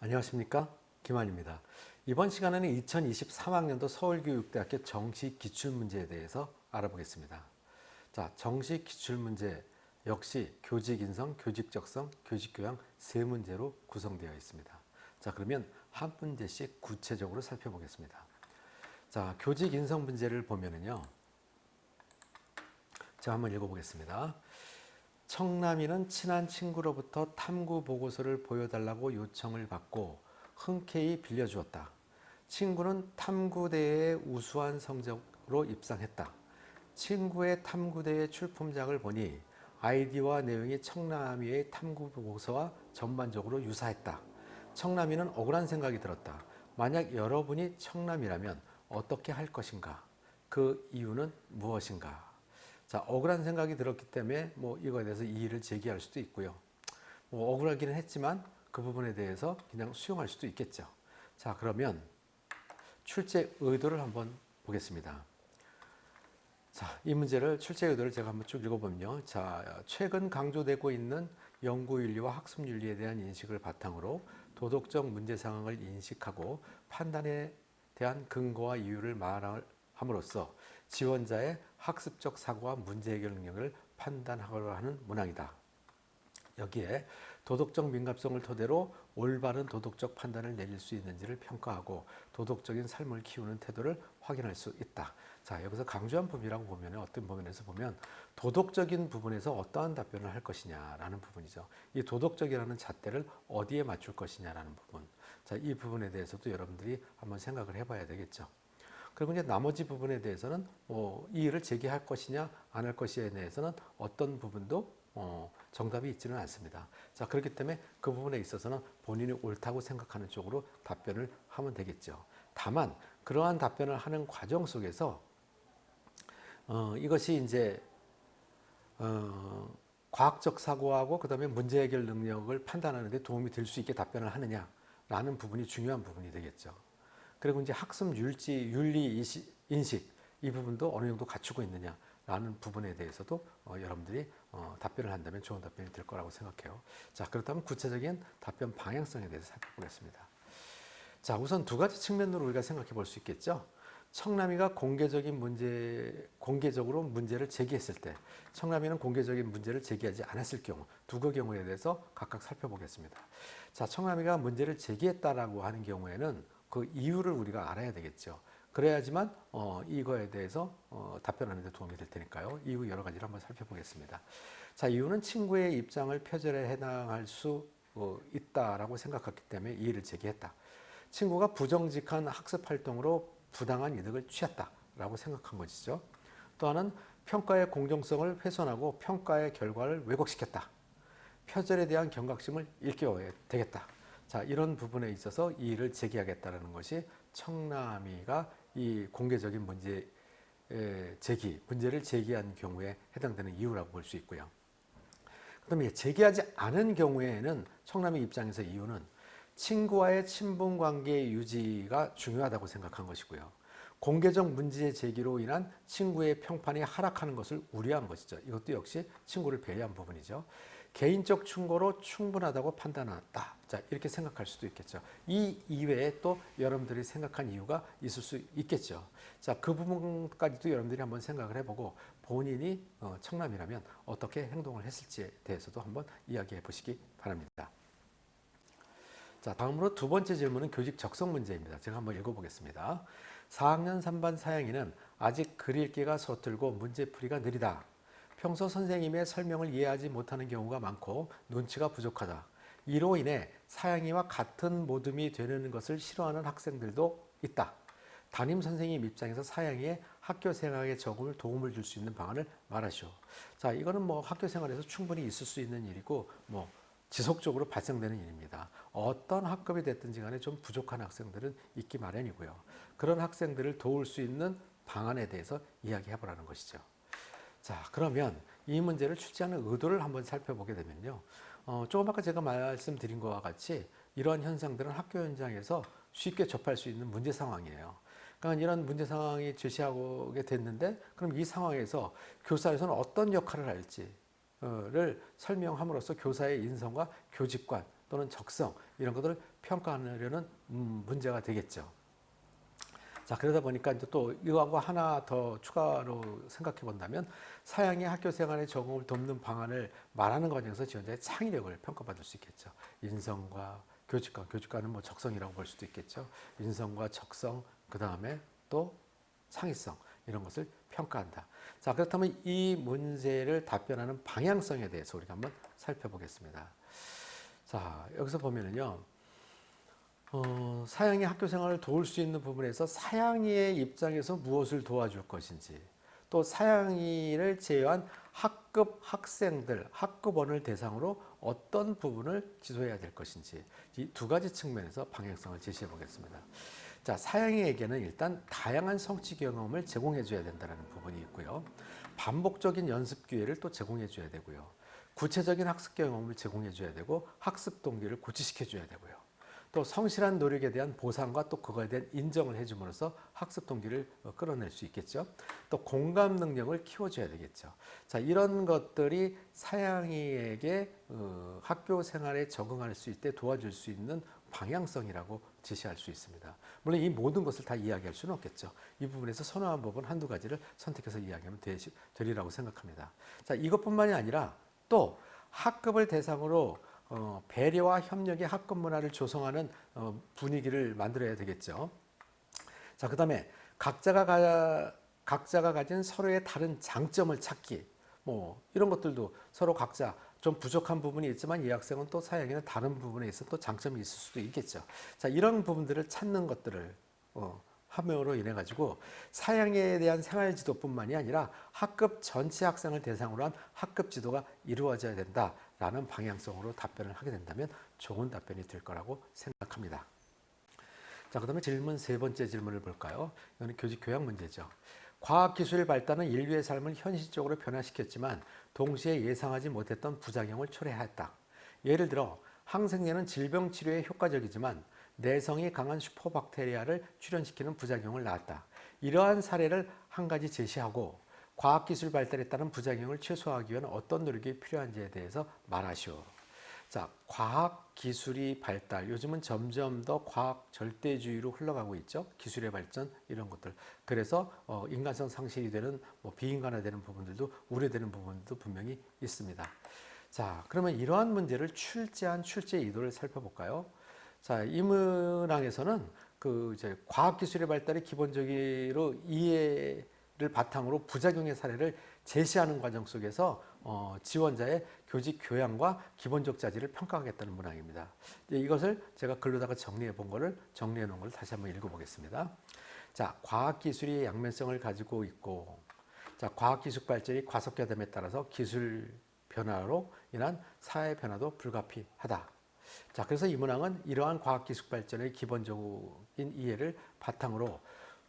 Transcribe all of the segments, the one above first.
안녕하십니까? 김한입니다. 이번 시간에는 2023학년도 서울교육대학교 정시 기출문제에 대해서 알아보겠습니다. 자, 정시 기출문제 역시 교직인성, 교직적성, 교직교양 세 문제로 구성되어 있습니다. 자, 그러면 한 문제씩 구체적으로 살펴보겠습니다. 자, 교직인성 문제를 보면은요. 제가 한번 읽어보겠습니다. 청남이는 친한 친구로부터 탐구 보고서를 보여달라고 요청을 받고 흔쾌히 빌려주었다. 친구는 탐구대회에 우수한 성적으로 입상했다. 친구의 탐구대회 출품작을 보니 아이디어와 내용이 청남이의 탐구 보고서와 전반적으로 유사했다. 청남이는 억울한 생각이 들었다. 만약 여러분이 청남이라면 어떻게 할 것인가? 그 이유는 무엇인가? 자, 억울한 생각이 들었기 때문에 이거에 대해서 이의를 제기할 수도 있고요. 억울하기는 했지만 그 부분에 대해서 그냥 수용할 수도 있겠죠. 자, 그러면 출제 의도를 한번 보겠습니다. 자, 이 문제를 출제 의도를 제가 한번 쭉 읽어보면요. 자, 최근 강조되고 있는 연구윤리와 학습윤리에 대한 인식을 바탕으로 도덕적 문제 상황을 인식하고 판단에 대한 근거와 이유를 말함으로써 지원자의 학습적 사고와 문제 해결 능력을 판단하려 하는 문항이다. 여기에 도덕적 민감성을 토대로 올바른 도덕적 판단을 내릴 수 있는지를 평가하고 도덕적인 삶을 키우는 태도를 확인할 수 있다. 자, 여기서 강조한 부분이라고 보면 어떤 부분에서 보면 도덕적인 부분에서 어떠한 답변을 할 것이냐라는 부분이죠. 이 도덕적이라는 잣대를 어디에 맞출 것이냐라는 부분. 자, 이 부분에 대해서도 여러분들이 한번 생각을 해봐야 되겠죠. 그리고 이제 나머지 부분에 대해서는 이의를 제기할 것이냐 안 할 것이냐에 대해서는 어떤 부분도 정답이 있지는 않습니다. 자, 그렇기 때문에 그 부분에 있어서는 본인이 옳다고 생각하는 쪽으로 답변을 하면 되겠죠. 다만 그러한 답변을 하는 과정 속에서 이것이 이제 과학적 사고하고 그다음에 문제 해결 능력을 판단하는 데 도움이 될 수 있게 답변을 하느냐라는 부분이 중요한 부분이 되겠죠. 그리고 이제 학습 윤리 인식 이 부분도 어느 정도 갖추고 있느냐라는 부분에 대해서도 여러분들이 답변을 한다면 좋은 답변이 될 거라고 생각해요. 자, 그렇다면 구체적인 답변 방향성에 대해서 살펴보겠습니다. 자, 우선 두 가지 측면으로 우리가 생각해 볼 수 있겠죠. 청남이가 공개적으로 문제를 제기했을 때, 청남이는 공개적인 문제를 제기하지 않았을 경우, 두 경우에 대해서 각각 살펴보겠습니다. 자, 청남이가 문제를 제기했다라고 하는 경우에는 그 이유를 우리가 알아야 되겠죠. 그래야지만 이거에 대해서 답변하는 데 도움이 될 테니까요. 이유 여러 가지를 한번 살펴보겠습니다. 자, 이유는 친구의 입장을 표절에 해당할 수 있다라고 생각했기 때문에 이의를 제기했다. 친구가 부정직한 학습 활동으로 부당한 이득을 취했다라고 생각한 것이죠. 또 하나는 평가의 공정성을 훼손하고 평가의 결과를 왜곡시켰다. 표절에 대한 경각심을 일깨워야 되겠다. 자, 이런 부분에 있어서 이의를 제기하겠다는 것이 청남이가 이 공개적인 문제를 제기한 경우에 해당되는 이유라고 볼 수 있고요. 그다음에 제기하지 않은 경우에는 청남이 입장에서 이유는 친구와의 친분 관계 유지가 중요하다고 생각한 것이고요. 공개적 문제 제기로 인한 친구의 평판이 하락하는 것을 우려한 것이죠. 이것도 역시 친구를 배려한 부분이죠. 개인적 충고로 충분하다고 판단했다. 자, 이렇게 생각할 수도 있겠죠. 이 이외에 또 여러분들이 생각한 이유가 있을 수 있겠죠. 자, 그 부분까지도 여러분들이 한번 생각을 해보고 본인이 청남이라면 어떻게 행동을 했을지에 대해서도 한번 이야기해 보시기 바랍니다. 자, 다음으로 두 번째 질문은 교직 적성 문제입니다. 제가 한번 읽어보겠습니다. 4학년 3반 사양이는 아직 글 읽기가 서툴고 문제풀이가 느리다. 평소 선생님의 설명을 이해하지 못하는 경우가 많고 눈치가 부족하다. 이로 인해 사양이와 같은 모듬이 되는 것을 싫어하는 학생들도 있다. 담임 선생님 입장에서 사양이의 학교 생활에 적응을 도움을 줄 수 있는 방안을 말하시오. 자, 이거는 학교 생활에서 충분히 있을 수 있는 일이고 지속적으로 발생되는 일입니다. 어떤 학급이 됐든지 간에 좀 부족한 학생들은 있기 마련이고요. 그런 학생들을 도울 수 있는 방안에 대해서 이야기해 보라는 것이죠. 자, 그러면 이 문제를 출제하는 의도를 한번 살펴보게 되면요. 조금 아까 제가 말씀드린 것과 같이 이러한 현상들은 학교 현장에서 쉽게 접할 수 있는 문제 상황이에요. 그러니까 이런 문제 상황이 제시하게 됐는데 그럼 이 상황에서 교사에서는 어떤 역할을 할지 를 설명함으로써 교사의 인성과 교직관 또는 적성 이런 것들을 평가하려는 문제가 되겠죠. 자, 그러다 보니까 이제 또 이거하고 하나 더 추가로 생각해 본다면 사양이 학교 생활의 적응을 돕는 방안을 말하는 과정에서 지원자의 창의력을 평가받을 수 있겠죠. 인성과 교직관, 교직관은 뭐 적성이라고 볼 수도 있겠죠. 인성과 적성, 그 다음에 또 창의성 이런 것을 평가한다. 자, 그렇다면 이 문제를 답변하는 방향성에 대해서 우리가 한번 살펴보겠습니다. 자, 여기서 보면은요. 사양이 학교 생활을 도울 수 있는 부분에서 사양이의 입장에서 무엇을 도와줄 것인지, 또 사양이를 제외한 학급 학생들, 학급원을 대상으로 어떤 부분을 지도해야 될 것인지, 이 두 가지 측면에서 방향성을 제시해 보겠습니다. 자, 사양이에게는 일단 다양한 성취 경험을 제공해 줘야 된다는 부분이 있고요. 반복적인 연습 기회를 또 제공해 줘야 되고요. 구체적인 학습 경험을 제공해 줘야 되고 학습 동기를 고취시켜 줘야 되고요. 또 성실한 노력에 대한 보상과 또 그거에 대한 인정을 해줌으로써 학습 동기를 끌어낼 수 있겠죠. 또 공감 능력을 키워줘야 되겠죠. 자, 이런 것들이 사양이에게 학교 생활에 적응할 수 있게 도와줄 수 있는 방향성이라고 제시할 수 있습니다. 물론 이 모든 것을 다 이야기할 수는 없겠죠. 이 부분에서 선호한 부분 한두 가지를 선택해서 이야기하면 되리라고 생각합니다. 자, 이것뿐만이 아니라 또 학급을 대상으로 배려와 협력의 학급 문화를 조성하는 분위기를 만들어야 되겠죠. 자, 그다음에 각자가 가진 서로의 다른 장점을 찾기, 뭐 이런 것들도 서로 각자 좀 부족한 부분이 있지만 이 학생은 또 사양에는 다른 부분에 있어 또 장점이 있을 수도 있겠죠. 자, 이런 부분들을 찾는 것들을 함으로 인해 가지고 사양에 대한 생활지도뿐만이 아니라 학급 전체 학생을 대상으로 한 학급 지도가 이루어져야 된다라는 방향성으로 답변을 하게 된다면 좋은 답변이 될 거라고 생각합니다. 자, 그다음에 질문 세 번째 질문을 볼까요? 이거는 교직 교양 문제죠. 과학기술의 발달은 인류의 삶을 현실적으로 변화시켰지만 동시에 예상하지 못했던 부작용을 초래했다. 예를 들어 항생제는 질병 치료에 효과적이지만 내성이 강한 슈퍼박테리아를 출현시키는 부작용을 낳았다. 이러한 사례를 한 가지 제시하고 과학기술 발달에 따른 부작용을 최소화하기 위한 어떤 노력이 필요한지에 대해서 말하시오. 자, 과학기술이 발달, 요즘은 점점 더 과학 절대주의로 흘러가고 있죠. 기술의 발전 이런 것들. 그래서 인간성 상실이 되는 비인간화되는 부분들도 우려되는 부분도 분명히 있습니다. 자, 그러면 이러한 문제를 출제한 출제 의도를 살펴볼까요? 자, 이 문항에서는 이제 과학기술의 발달의 기본적으로 이해를 바탕으로 부작용의 사례를 제시하는 과정 속에서 지원자의 교직 교양과 기본적 자질을 평가하겠다는 문항입니다. 이것을 제가 글로다가 정리해 놓은 거를 다시 한번 읽어보겠습니다. 자, 과학기술이 양면성을 가지고 있고, 자, 과학기술 발전이 과속화됨에 따라서 기술 변화로 인한 사회 변화도 불가피하다. 자, 그래서 이 문항은 이러한 과학기술 발전의 기본적인 이해를 바탕으로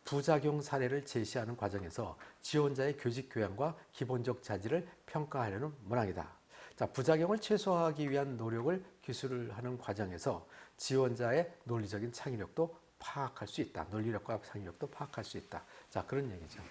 부작용 사례를 제시하는 과정에서 지원자의 교직 교양과 기본적 자질을 평가하려는 문항이다. 자, 부작용을 최소화하기 위한 노력을 기술을 하는 과정에서 지원자의 논리적인 창의력도 파악할 수 있다. 논리력과 창의력도 파악할 수 있다. 자, 그런 얘기죠.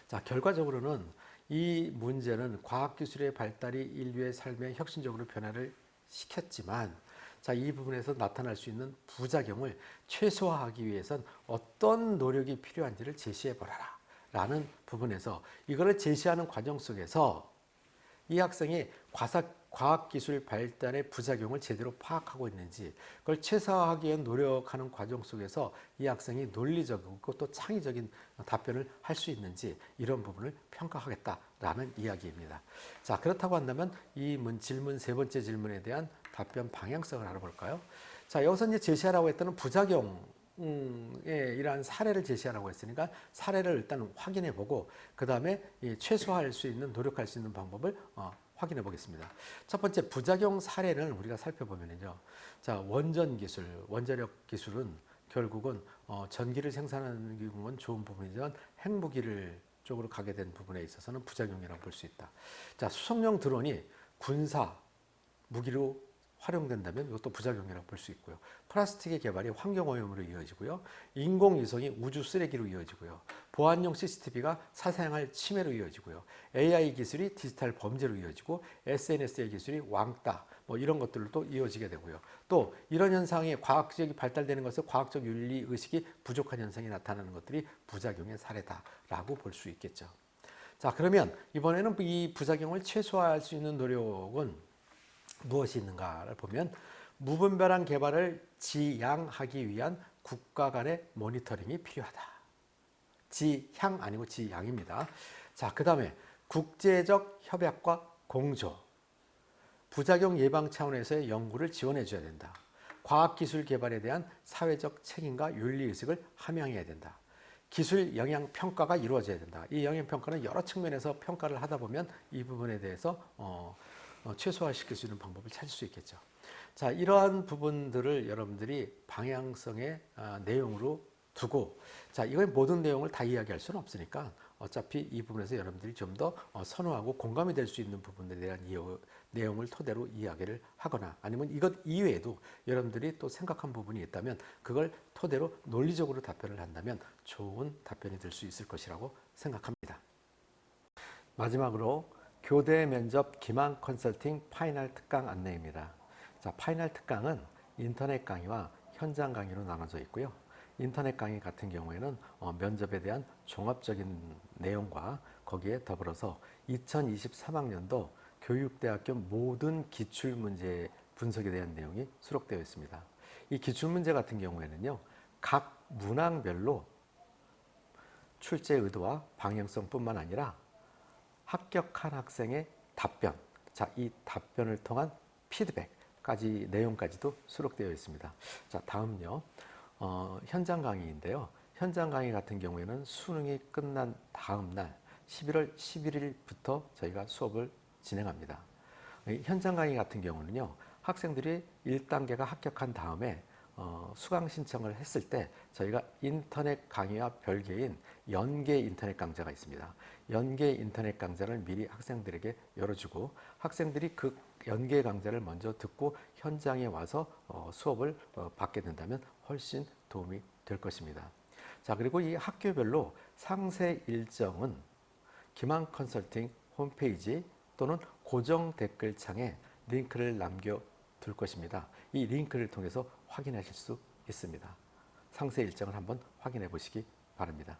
자, 결과적으로는 이 문제는 과학기술의 발달이 인류의 삶에 혁신적으로 변화를 시켰지만, 자, 이 부분에서 나타날 수 있는 부작용을 최소화하기 위해선 어떤 노력이 필요한지를 제시해 보라라 라는 부분에서 이거를 제시하는 과정 속에서 이 학생이 과학기술 발달의 부작용을 제대로 파악하고 있는지, 그걸 최소화하기 위한 노력하는 과정 속에서 이 학생이 논리적이고 또 창의적인 답변을 할 수 있는지, 이런 부분을 평가하겠다라는 이야기입니다. 자, 그렇다고 한다면 이 질문 세 번째 질문에 대한 답변 방향성을 알아볼까요? 자, 여기서 이제 제시하라고 했던 부작용 이러한 사례를 제시하라고 했으니까 사례를 일단 확인해 보고 그 다음에 최소화할 수 있는 노력할 수 있는 방법을 확인해 보겠습니다. 첫 번째 부작용 사례를 우리가 살펴보면요. 자, 원전 기술, 원자력 기술은 결국은 전기를 생산하는 건 좋은 부분이지만 핵무기를 쪽으로 가게 된 부분에 있어서는 부작용이라고 볼 수 있다. 자, 수송용 드론이 군사 무기로 활용된다면 이것도 부작용이라고 볼 수 있고요. 플라스틱의 개발이 환경오염으로 이어지고요. 인공위성이 우주 쓰레기로 이어지고요. 보안용 CCTV가 사생활 침해로 이어지고요. AI 기술이 디지털 범죄로 이어지고 SNS의 기술이 왕따, 뭐 이런 것들로 이어지게 되고요. 또 이런 현상이 과학적이 발달되는 것은 과학적 윤리 의식이 부족한 현상이 나타나는 것들이 부작용의 사례다라고 볼 수 있겠죠. 자, 그러면 이번에는 이 부작용을 최소화할 수 있는 노력은 무엇이 있는가를 보면 무분별한 개발을 지양하기 위한 국가 간의 모니터링이 필요하다. 지향 아니고 지양입니다. 자, 그 다음에 국제적 협약과 공조, 부작용 예방 차원에서의 연구를 지원해 줘야 된다. 과학기술 개발에 대한 사회적 책임과 윤리의식을 함양해야 된다. 기술 영향 평가가 이루어져야 된다. 이 영향 평가는 여러 측면에서 평가를 하다 보면 이 부분에 대해서 최소화시킬 수 있는 방법을 찾을 수 있겠죠. 자, 이러한 부분들을 여러분들이 방향성의 내용으로 두고, 자, 이거의 모든 내용을 다 이야기할 수는 없으니까 어차피 이 부분에서 여러분들이 좀 더 선호하고 공감이 될 수 있는 부분에 대한 내용을 토대로 이야기를 하거나 아니면 이것 이외에도 여러분들이 또 생각한 부분이 있다면 그걸 토대로 논리적으로 답변을 한다면 좋은 답변이 될 수 있을 것이라고 생각합니다. 마지막으로 교대 면접 기망 컨설팅 파이널 특강 안내입니다. 자, 파이널 특강은 인터넷 강의와 현장 강의로 나눠져 있고요. 인터넷 강의 같은 경우에는 면접에 대한 종합적인 내용과 거기에 더불어서 2023학년도 교육대학교 모든 기출문제 분석에 대한 내용이 수록되어 있습니다. 이 기출문제 같은 경우에는요, 각 문항별로 출제 의도와 방향성뿐만 아니라 합격한 학생의 답변, 자, 이 답변을 통한 피드백까지 내용까지도 수록되어 있습니다. 자, 다음요. 현장 강의인데요. 현장 강의 같은 경우에는 수능이 끝난 다음 날 11월 11일부터 저희가 수업을 진행합니다. 현장 강의 같은 경우는요. 학생들이 1단계가 합격한 다음에 수강 신청을 했을 때 저희가 인터넷 강의와 별개인 연계 인터넷 강좌가 있습니다. 연계 인터넷 강좌를 미리 학생들에게 열어주고 학생들이 그 연계 강좌를 먼저 듣고 현장에 와서 수업을 받게 된다면 훨씬 도움이 될 것입니다. 자, 그리고 이 학교별로 상세 일정은 기망 컨설팅 홈페이지 또는 고정 댓글창에 링크를 남겨둘 것입니다. 이 링크를 통해서 확인하실 수 있습니다. 상세 일정을 한번 확인해 보시기 바랍니다.